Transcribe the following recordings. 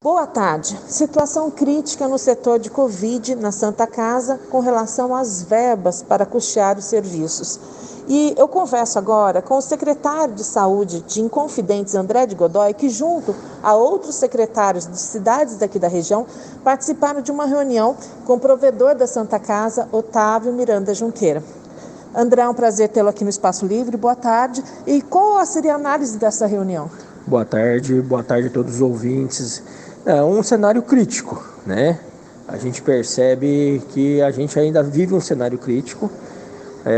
Boa tarde. Situação crítica no setor de Covid na Santa Casa com relação às verbas para custear os serviços. E eu converso agora com o secretário de Saúde de Inconfidentes, André de Godoy, que junto a outros secretários de cidades daqui da região participaram de uma reunião com o provedor da Santa Casa, Otávio Miranda Junqueira. André, é um prazer tê-lo aqui no Espaço Livre. Boa tarde. E qual seria a análise dessa reunião? Boa tarde a todos os ouvintes. É um cenário crítico, né? A gente percebe que a gente ainda vive um cenário crítico.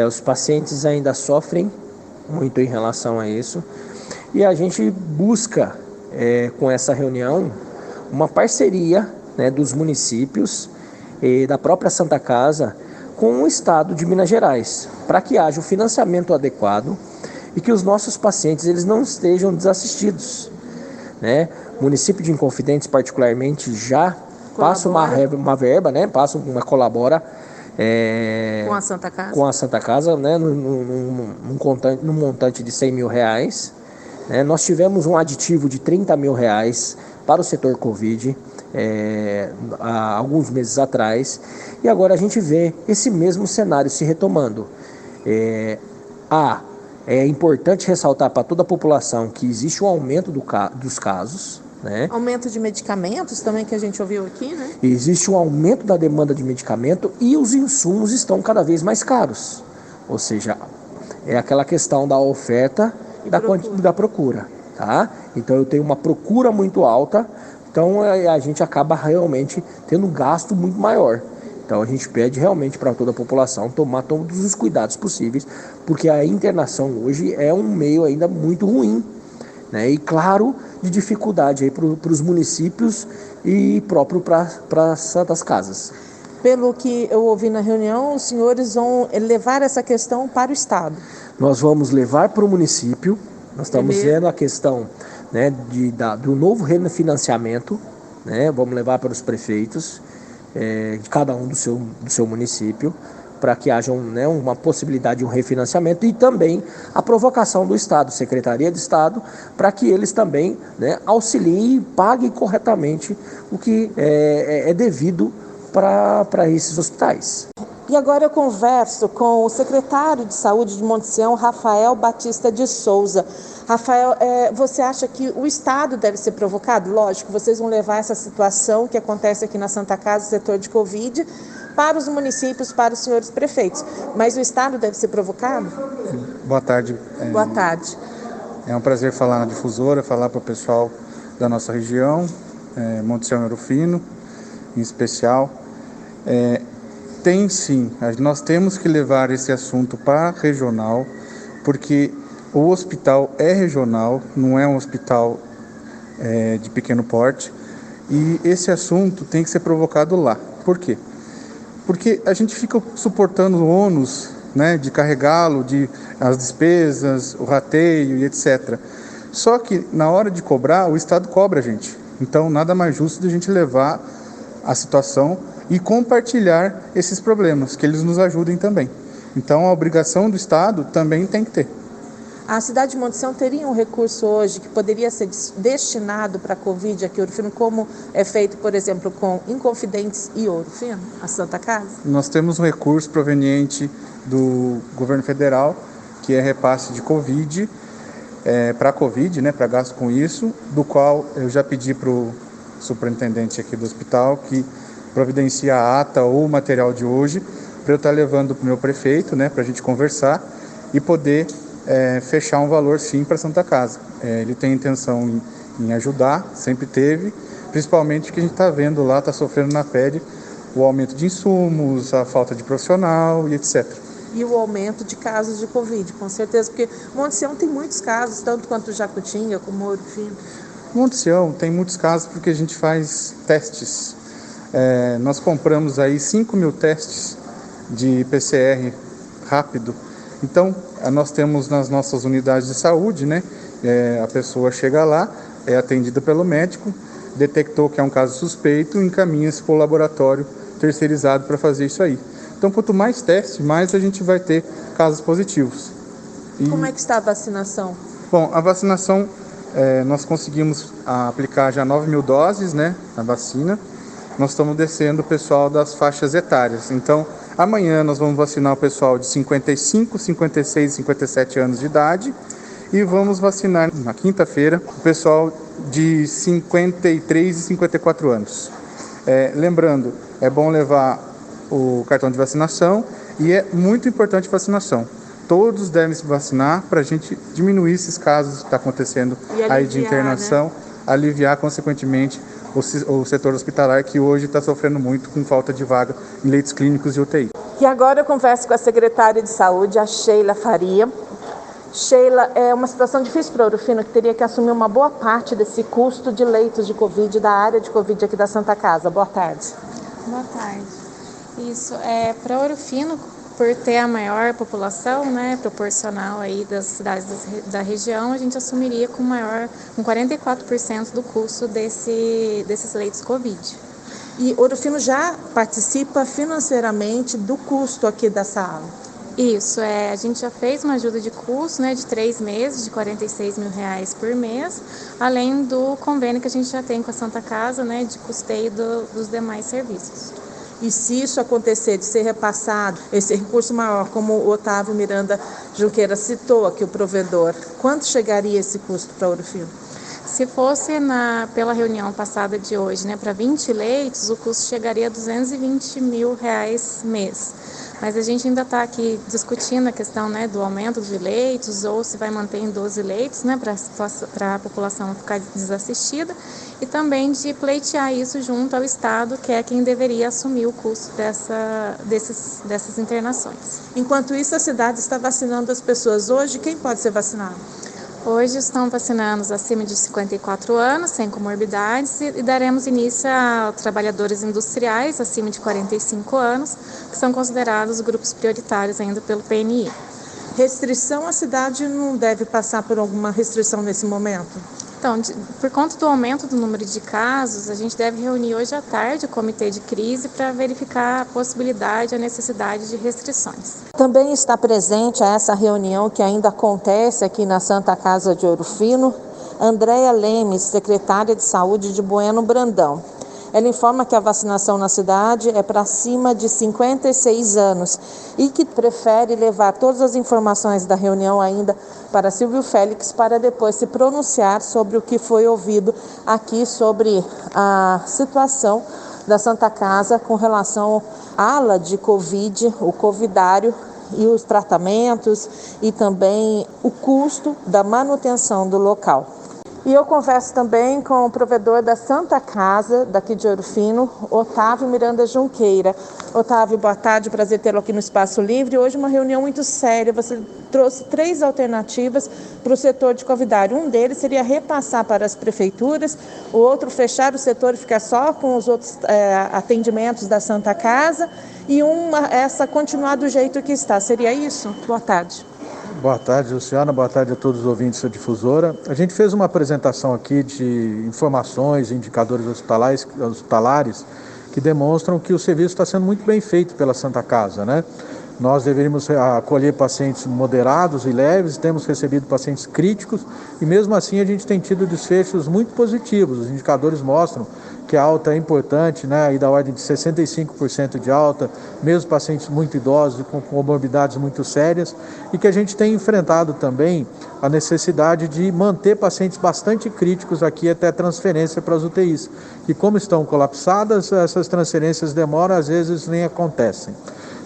Os pacientes ainda sofrem muito em relação a isso. E a gente busca, com essa reunião, uma parceria, né, dos municípios e da própria Santa Casa com o Estado de Minas Gerais, para que haja o financiamento adequado e que os nossos pacientes eles não estejam desassistidos, né? O município de Inconfidentes, particularmente, já passa uma verba, né? Colabora Com a Santa Casa? Com a Santa Casa, né? Num montante de R$100.000. Né? Nós tivemos um aditivo de R$30.000 para o setor Covid há alguns meses atrás, e agora a gente vê esse mesmo cenário se retomando. É importante ressaltar para toda a população que existe um aumento dos casos, né? Aumento de medicamentos também, que a gente ouviu aqui, né? Existe um aumento da demanda de medicamento e os insumos estão cada vez mais caros. Ou seja, é aquela questão da oferta e da procura, tá? Então eu tenho uma procura muito alta, então a gente acaba realmente tendo um gasto muito maior. Então a gente pede realmente para toda a população tomar todos os cuidados possíveis, porque a internação hoje é um meio ainda muito ruim, né? E claro, de dificuldade para os municípios e próprio para as Santas Casas. Pelo que eu ouvi na reunião, os senhores vão levar essa questão para o Estado. Nós vamos levar para o município, nós estamos vendo a questão, né, do novo refinanciamento, né? Vamos levar para os prefeitos, de cada um do seu município, para que haja uma possibilidade de um refinanciamento e também a provocação do Estado, Secretaria de Estado, para que eles também, né, auxiliem e paguem corretamente o que é devido para esses hospitais. E agora eu converso com o secretário de Saúde de Monte Sião, Rafael Batista de Souza. Rafael, você acha que o Estado deve ser provocado? Lógico, vocês vão levar essa situação que acontece aqui na Santa Casa, setor de Covid, para os municípios, para os senhores prefeitos. Mas o Estado deve ser provocado? Boa tarde. Boa tarde. É um prazer falar na difusora, falar para o pessoal da nossa região, Monte Sião e Ouro Fino, em especial. Tem sim, nós temos que levar esse assunto para regional, porque o hospital é regional, não é um hospital de pequeno porte, e esse assunto tem que ser provocado lá. Por quê? Porque a gente fica suportando o ônus, né, de carregá-lo, as despesas, o rateio e etc. Só que na hora de cobrar, o Estado cobra a gente. Então nada mais justo de a gente levar a situação e compartilhar esses problemas, que eles nos ajudem também. Então a obrigação do Estado também tem que ter. A cidade de Monte Sião teria um recurso hoje que poderia ser destinado para a Covid aqui em Ouro Fino, como é feito, por exemplo, com Inconfidentes e Ouro Fino, a Santa Casa? Nós temos um recurso proveniente do governo federal, que é repasse de Covid, para a Covid, né, para gasto com isso, do qual eu já pedi para o superintendente aqui do hospital que providencia a ata ou o material de hoje, para eu estar levando para o meu prefeito, né, para a gente conversar e poder fechar um valor sim para a Santa Casa. Ele tem intenção em ajudar, sempre teve, principalmente que a gente está vendo lá, está sofrendo na pele o aumento de insumos, a falta de profissional e etc. E o aumento de casos de Covid, com certeza, porque Monte Sião tem muitos casos, tanto quanto Jacutinga, como Ouro Fino. Monte Sião tem muitos casos porque a gente faz testes. Nós compramos aí 5.000 testes de PCR rápido. Então, nós temos nas nossas unidades de saúde, né? A pessoa chega lá, é atendida pelo médico, detectou que é um caso suspeito, encaminha-se para o laboratório terceirizado para fazer isso aí. Então, quanto mais teste, mais a gente vai ter casos positivos. Como é que está a vacinação? Bom, a vacinação nós conseguimos aplicar já 9.000 doses, né, na vacina. Nós estamos descendo o pessoal das faixas etárias. Então, amanhã nós vamos vacinar o pessoal de 55, 56 e 57 anos de idade. E vamos vacinar na quinta-feira o pessoal de 53 e 54 anos. Lembrando, é bom levar o cartão de vacinação e é muito importante a vacinação. Todos devem se vacinar para a gente diminuir esses casos que estão acontecendo aí de internação, né? Aliviar, consequentemente, o setor hospitalar, que hoje está sofrendo muito com falta de vaga em leitos clínicos e UTI. E agora eu converso com a secretária de Saúde, a Sheila Faria. Sheila, é uma situação difícil para Ouro Fino, que teria que assumir uma boa parte desse custo de leitos de Covid, da área de Covid aqui da Santa Casa. Boa tarde. Boa tarde. Isso, para Ouro Fino, por ter a maior população, né, proporcional aí das cidades da região, a gente assumiria com 44% do custo desses leitos Covid. E Ouro Fino já participa financeiramente do custo aqui dessa ala? Isso, a gente já fez uma ajuda de custo, né, de 3 meses, de R$46 mil por mês, além do convênio que a gente já tem com a Santa Casa, né, de custeio dos demais serviços. E se isso acontecer, de ser repassado, esse recurso maior, como o Otávio Miranda Junqueira citou aqui, o provedor, quanto chegaria esse custo para Ouro Fino? Se fosse pela reunião passada de hoje, né, para 20 leitos, o custo chegaria a R$220 mil mês. Mas a gente ainda está aqui discutindo a questão, né, do aumento de leitos, ou se vai manter em 12 leitos, né, para a população ficar desassistida, e também de pleitear isso junto ao Estado, que é quem deveria assumir o custo dessas internações. Enquanto isso, a cidade está vacinando as pessoas. Hoje, quem pode ser vacinado? Hoje estão vacinando acima de 54 anos, sem comorbidades, e daremos início a trabalhadores industriais acima de 45 anos, que são considerados grupos prioritários ainda pelo PNI. Restrição, a cidade não deve passar por alguma restrição nesse momento? Então, por conta do aumento do número de casos, a gente deve reunir hoje à tarde o comitê de crise para verificar a possibilidade, a necessidade de restrições. Também está presente a essa reunião que ainda acontece aqui na Santa Casa de Ouro Fino, Andréia Lemes, secretária de Saúde de Bueno Brandão. Ela informa que a vacinação na cidade é para acima de 56 anos e que prefere levar todas as informações da reunião ainda para Silvio Félix para depois se pronunciar sobre o que foi ouvido aqui sobre a situação da Santa Casa com relação à ala de Covid, o covidário e os tratamentos e também o custo da manutenção do local. E eu converso também com o provedor da Santa Casa, daqui de Ouro Fino, Otávio Miranda Junqueira. Otávio, boa tarde, prazer tê-lo aqui no Espaço Livre. Hoje uma reunião muito séria, você trouxe 3 alternativas para o setor de covidário. Um deles seria repassar para as prefeituras, o outro fechar o setor e ficar só com os outros atendimentos da Santa Casa, e essa continuar do jeito que está. Seria isso? Boa tarde. Boa tarde, Luciana. Boa tarde a todos os ouvintes da Difusora. A gente fez uma apresentação aqui de informações, indicadores hospitalares que demonstram que o serviço está sendo muito bem feito pela Santa Casa, né? Nós deveríamos acolher pacientes moderados e leves, temos recebido pacientes críticos e mesmo assim a gente tem tido desfechos muito positivos. Os indicadores mostram que a alta é importante, né, e da ordem de 65% de alta, mesmo pacientes muito idosos e com comorbidades muito sérias, e que a gente tem enfrentado também a necessidade de manter pacientes bastante críticos aqui até transferência para as UTIs. E como estão colapsadas, essas transferências demoram, às vezes nem acontecem.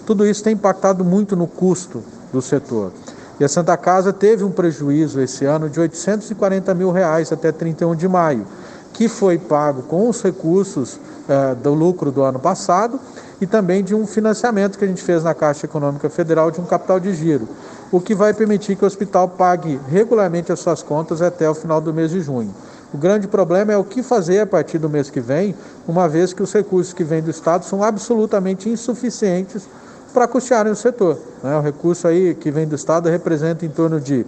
Tudo isso tem impactado muito no custo do setor. E a Santa Casa teve um prejuízo esse ano de R$840 mil até 31 de maio, que foi pago com os recursos do lucro do ano passado e também de um financiamento que a gente fez na Caixa Econômica Federal de um capital de giro, o que vai permitir que o hospital pague regularmente as suas contas até o final do mês de junho. O grande problema é o que fazer a partir do mês que vem, uma vez que os recursos que vêm do Estado são absolutamente insuficientes para custearem o setor, né? O recurso aí que vem do Estado representa em torno de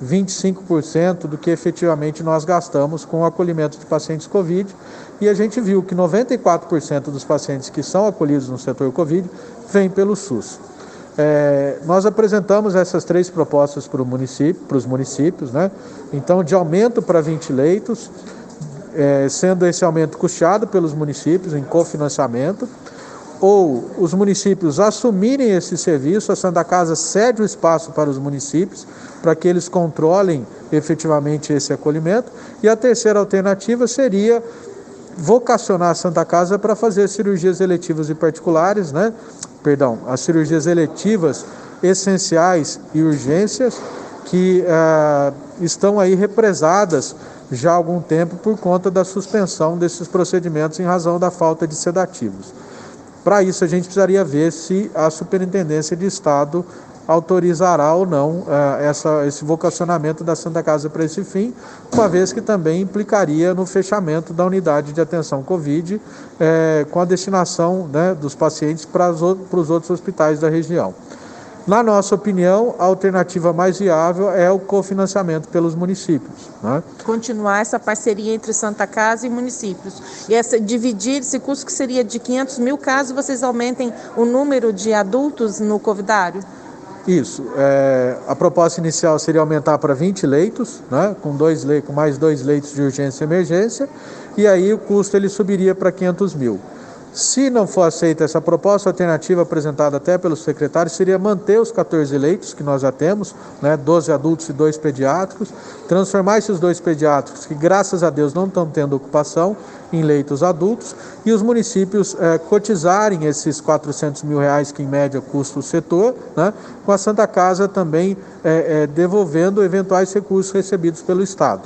25% do que efetivamente nós gastamos com o acolhimento de pacientes Covid, e a gente viu que 94% dos pacientes que são acolhidos no setor Covid vêm pelo SUS. Nós apresentamos essas 3 propostas para os municípios, né? Então, de aumento para 20 leitos, sendo esse aumento custeado pelos municípios em cofinanciamento, ou os municípios assumirem esse serviço, a Santa Casa cede o espaço para os municípios, para que eles controlem efetivamente esse acolhimento. E a terceira alternativa seria vocacionar a Santa Casa para fazer cirurgias eletivas e particulares, né? As cirurgias eletivas essenciais e urgências que estão aí represadas já há algum tempo por conta da suspensão desses procedimentos em razão da falta de sedativos. Para isso, a gente precisaria ver se a Superintendência de Estado autorizará ou não esse vocacionamento da Santa Casa para esse fim, uma vez que também implicaria no fechamento da unidade de atenção Covid, com a destinação, né, dos pacientes para os outros hospitais da região. Na nossa opinião, a alternativa mais viável é o cofinanciamento pelos municípios, né? Continuar essa parceria entre Santa Casa e municípios. E dividir esse custo que seria de 500 mil, caso vocês aumentem o número de adultos no covidário? Isso. A proposta inicial seria aumentar para 20 leitos, né, com mais 2 leitos de urgência e emergência, e aí o custo ele subiria para 500 mil. Se não for aceita essa proposta, a alternativa apresentada até pelos secretários seria manter os 14 leitos que nós já temos, né, 12 adultos e 2 pediátricos, transformar esses 2 pediátricos, que graças a Deus não estão tendo ocupação, em leitos adultos, e os municípios cotizarem esses 400 mil reais que em média custa o setor, né, com a Santa Casa também devolvendo eventuais recursos recebidos pelo Estado.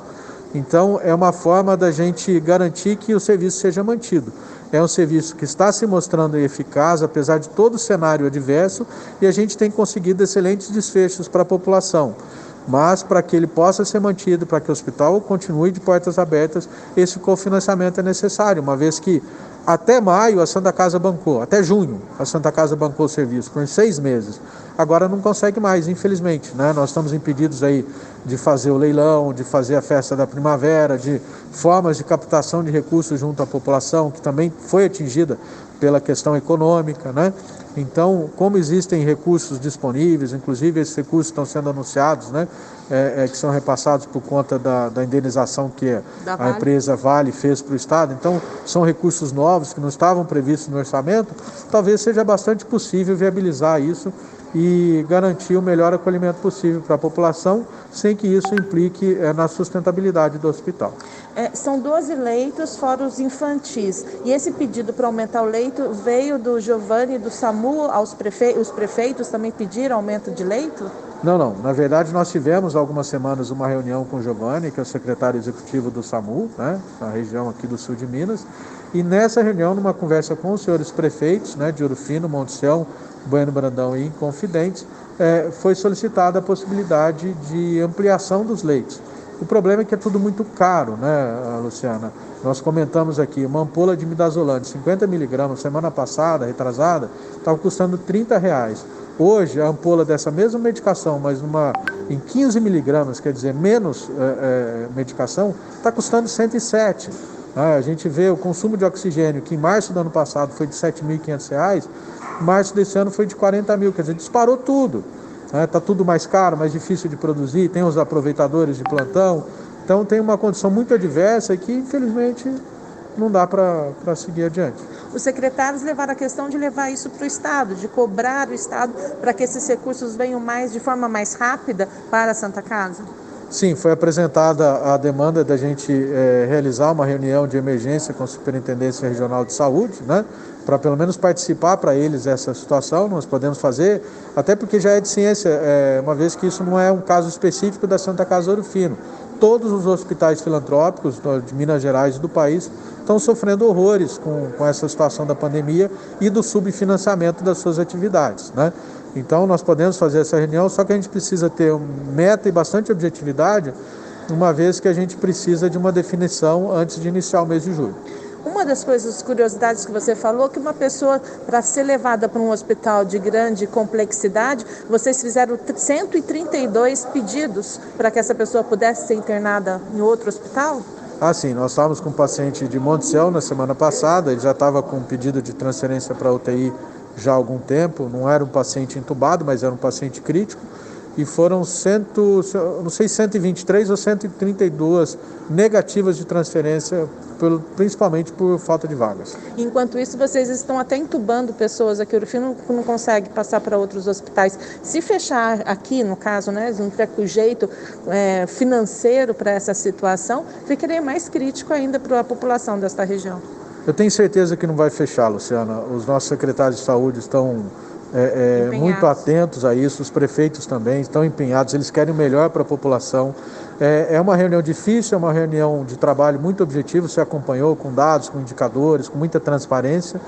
Então, é uma forma da gente garantir que o serviço seja mantido. É um serviço que está se mostrando eficaz, apesar de todo o cenário adverso, e a gente tem conseguido excelentes desfechos para a população. Mas, para que ele possa ser mantido, para que o hospital continue de portas abertas, esse cofinanciamento é necessário, uma vez que até maio a Santa Casa bancou, até junho a Santa Casa bancou o serviço, por 6 meses. Agora não consegue mais, infelizmente, né? Nós estamos impedidos aí de fazer o leilão, de fazer a festa da primavera, de formas de captação de recursos junto à população, que também foi atingida pela questão econômica, né? Então, como existem recursos disponíveis, inclusive esses recursos estão sendo anunciados, né, que são repassados por conta da indenização que a empresa Vale fez para o Estado, então são recursos novos que não estavam previstos no orçamento, talvez seja bastante possível viabilizar isso e garantir o melhor acolhimento possível para a população, sem que isso implique na sustentabilidade do hospital. São 12 leitos, fora os infantis. E esse pedido para aumentar o leito veio do Giovanni e do SAMU os prefeitos também pediram aumento de leito? Não. Na verdade, nós tivemos há algumas semanas uma reunião com o Giovanni, que é o secretário executivo do SAMU, né, na região aqui do sul de Minas. E nessa reunião, numa conversa com os senhores prefeitos, né, de Ouro Fino, Monte Sião, Bueno Brandão e Inconfidentes, foi solicitada a possibilidade de ampliação dos leitos. O problema é que é tudo muito caro, né, Luciana? Nós comentamos aqui, uma ampola de midazolam de 50 miligramas, semana passada, retrasada, estava custando R$30. Hoje, a ampola dessa mesma medicação, mas em 15 miligramas, quer dizer, menos medicação, está custando 107. A gente vê o consumo de oxigênio, que em março do ano passado foi de R$7.500, em março desse ano foi de 40 mil, quer dizer, disparou tudo. Está tudo mais caro, mais difícil de produzir, tem os aproveitadores de plantão, então tem uma condição muito adversa que, infelizmente, não dá para seguir adiante. Os secretários levaram a questão de levar isso para o Estado, de cobrar o Estado para que esses recursos venham de forma mais rápida para a Santa Casa? Sim, foi apresentada a demanda da gente realizar uma reunião de emergência com a Superintendência Regional de Saúde, né, para pelo menos participar para eles essa situação. Nós podemos fazer, até porque já é de ciência, uma vez que isso não é um caso específico da Santa Casa Ouro Fino. Todos os hospitais filantrópicos de Minas Gerais e do país estão sofrendo horrores com essa situação da pandemia e do subfinanciamento das suas atividades, né? Então, nós podemos fazer essa reunião, só que a gente precisa ter meta e bastante objetividade, uma vez que a gente precisa de uma definição antes de iniciar o mês de julho. Uma das curiosidades que você falou, que uma pessoa, para ser levada para um hospital de grande complexidade, vocês fizeram 132 pedidos para que essa pessoa pudesse ser internada em outro hospital? Sim, nós estávamos com um paciente de Monte Sião na semana passada, ele já estava com um pedido de transferência para a UTI já há algum tempo, não era um paciente entubado, mas era um paciente crítico, e foram 123 ou 132 negativas de transferência, principalmente por falta de vagas. Enquanto isso, vocês estão até entubando pessoas aqui, o Ouro Fino não consegue passar para outros hospitais. Se fechar aqui, no caso, né, não tiver com jeito financeiro para essa situação, ficaria mais crítico ainda para a população desta região. Eu tenho certeza que não vai fechar, Luciana. Os nossos secretários de saúde estão muito atentos a isso, os prefeitos também estão empenhados, eles querem o melhor para a população. É uma reunião difícil, é uma reunião de trabalho muito objetivo, você acompanhou com dados, com indicadores, com muita transparência,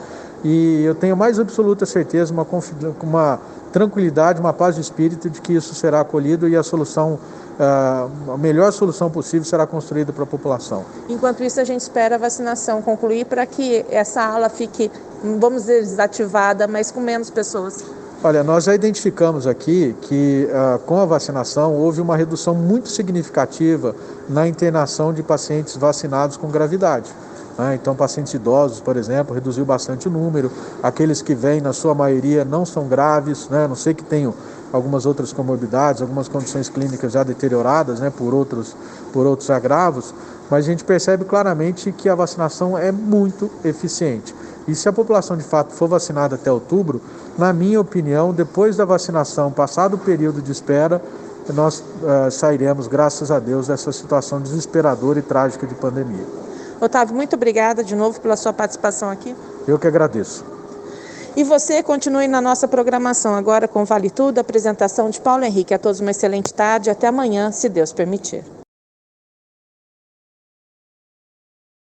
e eu tenho mais absoluta certeza, uma tranquilidade, uma paz de espírito de que isso será acolhido e a melhor solução possível será construída para a população. Enquanto isso, a gente espera a vacinação concluir para que essa ala fique, vamos dizer, desativada, mas com menos pessoas. Olha, nós já identificamos aqui que com a vacinação houve uma redução muito significativa na internação de pacientes vacinados com gravidade. Então, pacientes idosos, por exemplo, reduziu bastante o número. Aqueles que vêm, na sua maioria, não são graves, a não ser que tenham algumas outras comorbidades, algumas condições clínicas já deterioradas, por outros agravos, mas a gente percebe claramente que a vacinação é muito eficiente. E se a população de fato for vacinada até outubro, na minha opinião, depois da vacinação, passado o período de espera, nós sairemos, graças a Deus, dessa situação desesperadora e trágica de pandemia. Otávio, muito obrigada de novo pela sua participação aqui. Eu que agradeço. E você continue na nossa programação agora com Vale Tudo, apresentação de Paulo Henrique. A todos uma excelente tarde, até amanhã, se Deus permitir.